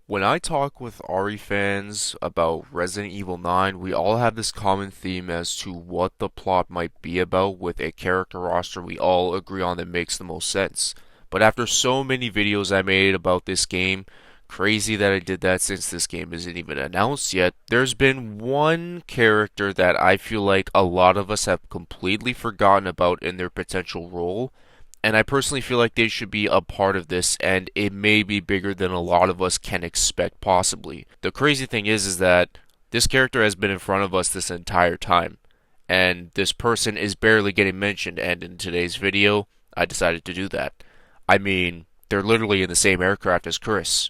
When I talk with Ari fans about Resident Evil 9, we all have this common theme as to what the plot might be about with a character roster we all agree on that makes the most sense. But after so many videos I made about this game, crazy that I did that since this game isn't even announced yet, there's been one character that I feel like a lot of us have completely forgotten about in their potential role, and I personally feel like they should be a part of this, and it may be bigger than a lot of us can expect possibly. The crazy thing is that this character has been in front of us this entire time, and this person is barely getting mentioned, and in today's video, I decided to do that. I mean, they're literally in the same aircraft as Chris.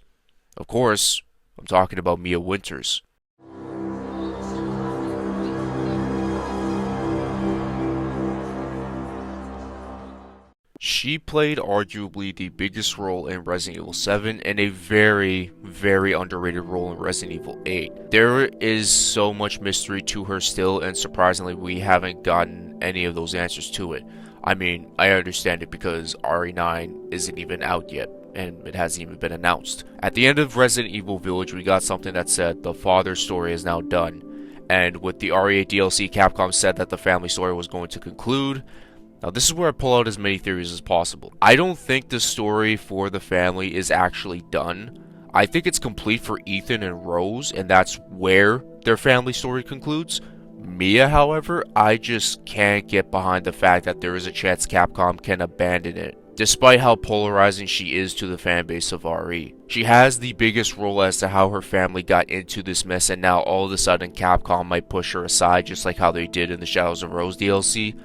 Of course, I'm talking about Mia Winters. She played arguably the biggest role in Resident Evil 7 and a very, very underrated role in Resident Evil 8. There is so much mystery to her still, and surprisingly, we haven't gotten any of those answers to it. I mean, I understand it because RE9 isn't even out yet, and it hasn't even been announced. At the end of Resident Evil Village, we got something that said the father's story is now done. And with the RE8 DLC, Capcom said that the family story was going to conclude. Now, this is where I pull out as many theories as possible. I don't think the story for the family is actually done. I think it's complete for Ethan and Rose, and that's where their family story concludes. Mia, however, I just can't get behind the fact that there is a chance Capcom can abandon it, despite how polarizing she is to the fanbase of RE. She has the biggest role as to how her family got into this mess, and now all of a sudden Capcom might push her aside just like how they did in the Shadows of Rose DLC.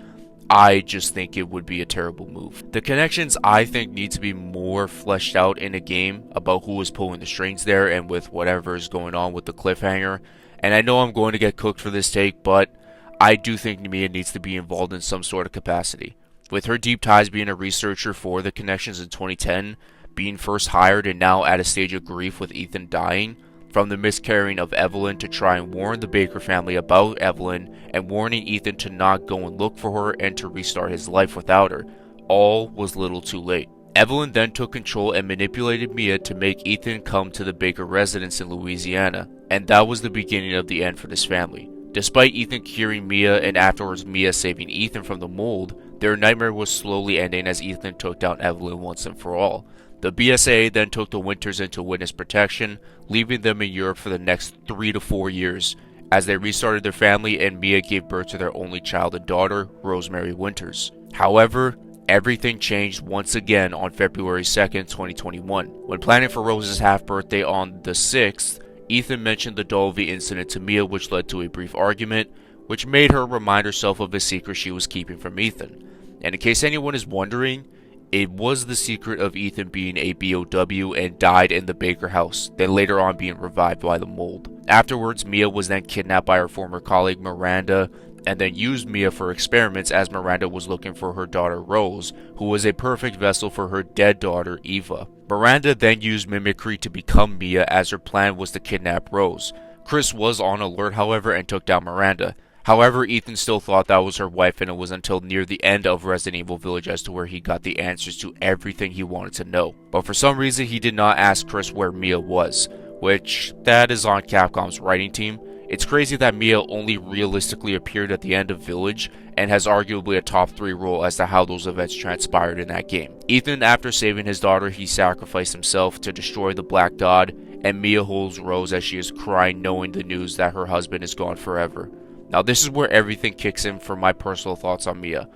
I just think it would be a terrible move. The connections, I think, need to be more fleshed out in a game about who is pulling the strings there and with whatever is going on with the cliffhanger. And I know I'm going to get cooked for this take, but I do think Mia needs to be involved in some sort of capacity. With her deep ties being a researcher for the connections in 2010, being first hired and now at a stage of grief with Ethan dying, from the miscarrying of Evelyn to try and warn the Baker family about Evelyn, and warning Ethan to not go and look for her and to restart his life without her, all was little too late. Evelyn then took control and manipulated Mia to make Ethan come to the Baker residence in Louisiana, and that was the beginning of the end for this family. Despite Ethan curing Mia and afterwards Mia saving Ethan from the mold, their nightmare was slowly ending as Ethan took down Evelyn once and for all. The BSA then took the Winters into witness protection, leaving them in Europe for the next 3 to 4 years, as they restarted their family and Mia gave birth to their only child and daughter, Rosemary Winters. However, everything changed once again on February 2nd, 2021. When planning for Rose's half-birthday on the 6th, Ethan mentioned the Dolby incident to Mia, which led to a brief argument, which made her remind herself of a secret she was keeping from Ethan. And in case anyone is wondering, it was the secret of Ethan being a BOW and died in the Baker house, then later on being revived by the mold. Afterwards, Mia was then kidnapped by her former colleague Miranda, and then used Mia for experiments as Miranda was looking for her daughter Rose, who was a perfect vessel for her dead daughter Eva. Miranda then used mimicry to become Mia, as her plan was to kidnap Rose. Chris was on alert, however, and took down Miranda. However, Ethan still thought that was her wife, and it was until near the end of Resident Evil Village as to where he got the answers to everything he wanted to know. But for some reason, he did not ask Chris where Mia was, which that is on Capcom's writing team. It's crazy that Mia only realistically appeared at the end of Village and has arguably a top 3 role as to how those events transpired in that game. Ethan, after saving his daughter, he sacrificed himself to destroy the Black Dot, and Mia holds Rose as she is crying knowing the news that her husband is gone forever. Now, this is where everything kicks in for my personal thoughts on Mia.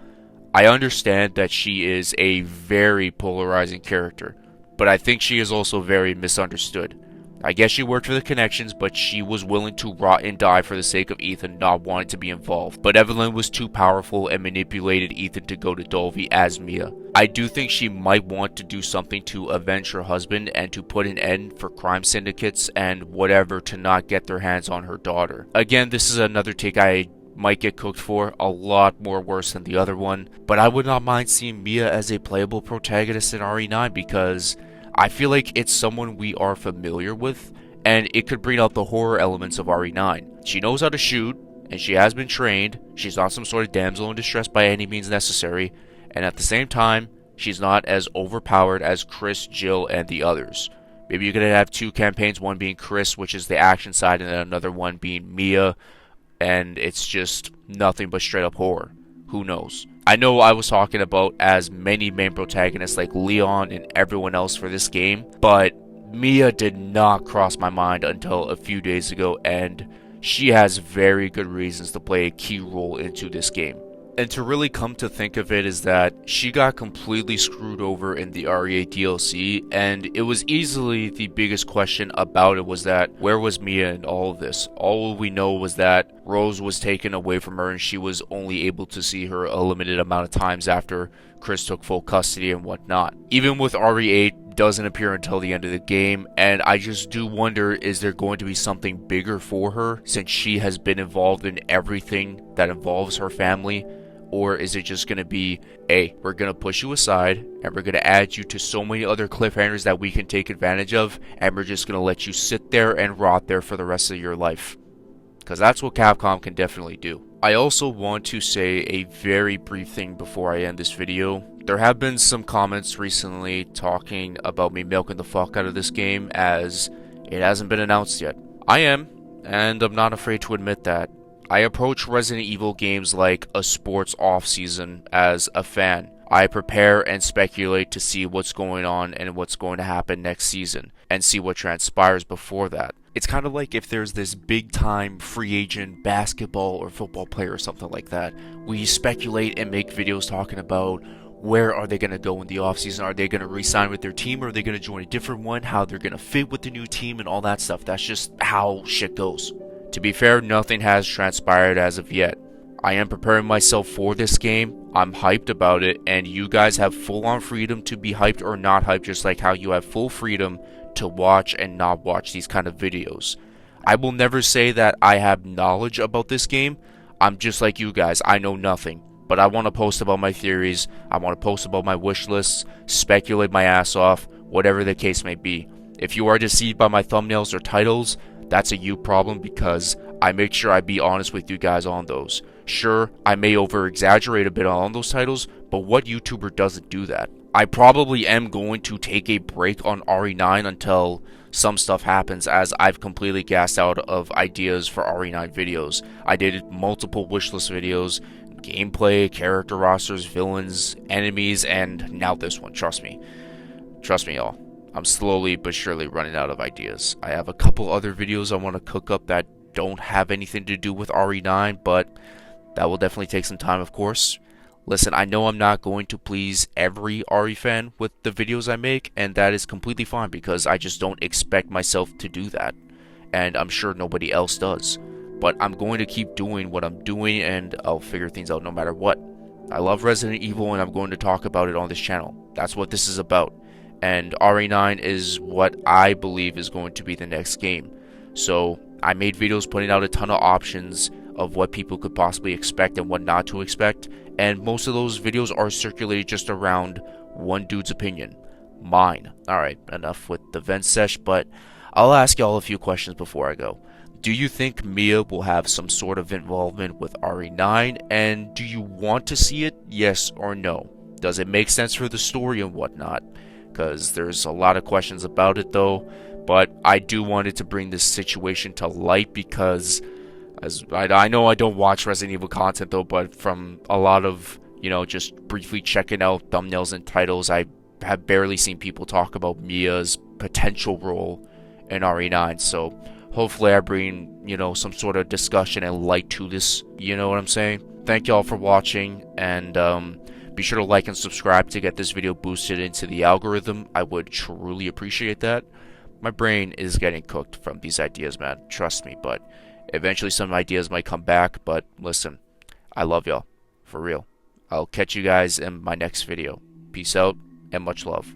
I understand that she is a very polarizing character, but I think she is also very misunderstood. I guess she worked for the connections, but she was willing to rot and die for the sake of Ethan not wanting to be involved. But Evelyn was too powerful and manipulated Ethan to go to Dolby as Mia. I do think she might want to do something to avenge her husband and to put an end for crime syndicates and whatever to not get their hands on her daughter. Again, this is another take I might get cooked for, a lot more worse than the other one, but I would not mind seeing Mia as a playable protagonist in RE9 because I feel like it's someone we are familiar with, and it could bring out the horror elements of RE9. She knows how to shoot, and she has been trained. She's not some sort of damsel in distress by any means necessary, and at the same time, she's not as overpowered as Chris, Jill, and the others. Maybe you're going to have two campaigns, one being Chris, which is the action side, and then another one being Mia, and it's just nothing but straight up horror. Who knows? I know I was talking about as many main protagonists like Leon and everyone else for this game, but Mia did not cross my mind until a few days ago, and she has very good reasons to play a key role into this game. And to really come to think of it is that she got completely screwed over in the RE8 DLC, and it was easily the biggest question about it was that where was Mia in all of this? All we know was that Rose was taken away from her and she was only able to see her a limited amount of times after Chris took full custody and whatnot. Even with RE8, doesn't appear until the end of the game, and I just do wonder, is there going to be something bigger for her since she has been involved in everything that involves her family? Or is it just going to be, hey, we're going to push you aside and we're going to add you to so many other cliffhangers that we can take advantage of, and we're just going to let you sit there and rot there for the rest of your life? Because that's what Capcom can definitely do. I also want to say a very brief thing before I end this video. There have been some comments recently talking about me milking the fuck out of this game as it hasn't been announced yet. I am, and I'm not afraid to admit that. I approach Resident Evil games like a sports off-season as a fan. I prepare and speculate to see what's going on and what's going to happen next season, and see what transpires before that. It's kind of like if there's this big-time free agent basketball or football player or something like that. We speculate and make videos talking about where are they going to go in the offseason? Are they going to re-sign with their team, or are they going to join a different one? How they're going to fit with the new team and all that stuff. That's just how shit goes. To be fair, nothing has transpired as of yet. I am preparing myself for this game. I'm hyped about it, and you guys have full-on freedom to be hyped or not hyped, just like how you have full freedom to watch and not watch these kind of videos. I will never say that I have knowledge about this game. I'm just like you guys. I know nothing. But I want to post about my theories. I want to post about my wish lists, speculate my ass off, whatever the case may be. If you are deceived by my thumbnails or titles, that's a you problem, because I make sure I be honest with you guys on those. Sure, I may over-exaggerate a bit on those titles, but what YouTuber doesn't do that? I probably am going to take a break on RE9 until some stuff happens, as I've completely gassed out of ideas for RE9 videos. I did multiple wishlist videos, gameplay, character rosters, villains, enemies, and now this one. Trust me. Trust me, y'all. I'm slowly but surely running out of ideas. I have a couple other videos I want to cook up that don't have anything to do with RE9, but that will definitely take some time, of course. Listen, I know I'm not going to please every RE fan with the videos I make, and that is completely fine, because I just don't expect myself to do that, and I'm sure nobody else does. But I'm going to keep doing what I'm doing, and I'll figure things out no matter what. I love Resident Evil, and I'm going to talk about it on this channel. That's what this is about. And RE9 is what I believe is going to be the next game. So I made videos putting out a ton of options of what people could possibly expect and what not to expect. And most of those videos are circulated just around one dude's opinion. Mine. Alright, enough with the vent sesh, but I'll ask y'all a few questions before I go. Do you think Mia will have some sort of involvement with RE9? And do you want to see it? Yes or no? Does it make sense for the story and whatnot? Because there's a lot of questions about it though, but I do wanted to bring this situation to light, because as I know I don't watch Resident Evil content though, but from a lot of, just briefly checking out thumbnails and titles, I have barely seen people talk about Mia's potential role in RE9, so hopefully I bring, some sort of discussion and light to this, you know what I'm saying? Thank y'all for watching, and be sure to like and subscribe to get this video boosted into the algorithm. I would truly appreciate that. My brain is getting cooked from these ideas, man. Trust me, but eventually some ideas might come back. But listen, I love y'all. For real. I'll catch you guys in my next video. Peace out and much love.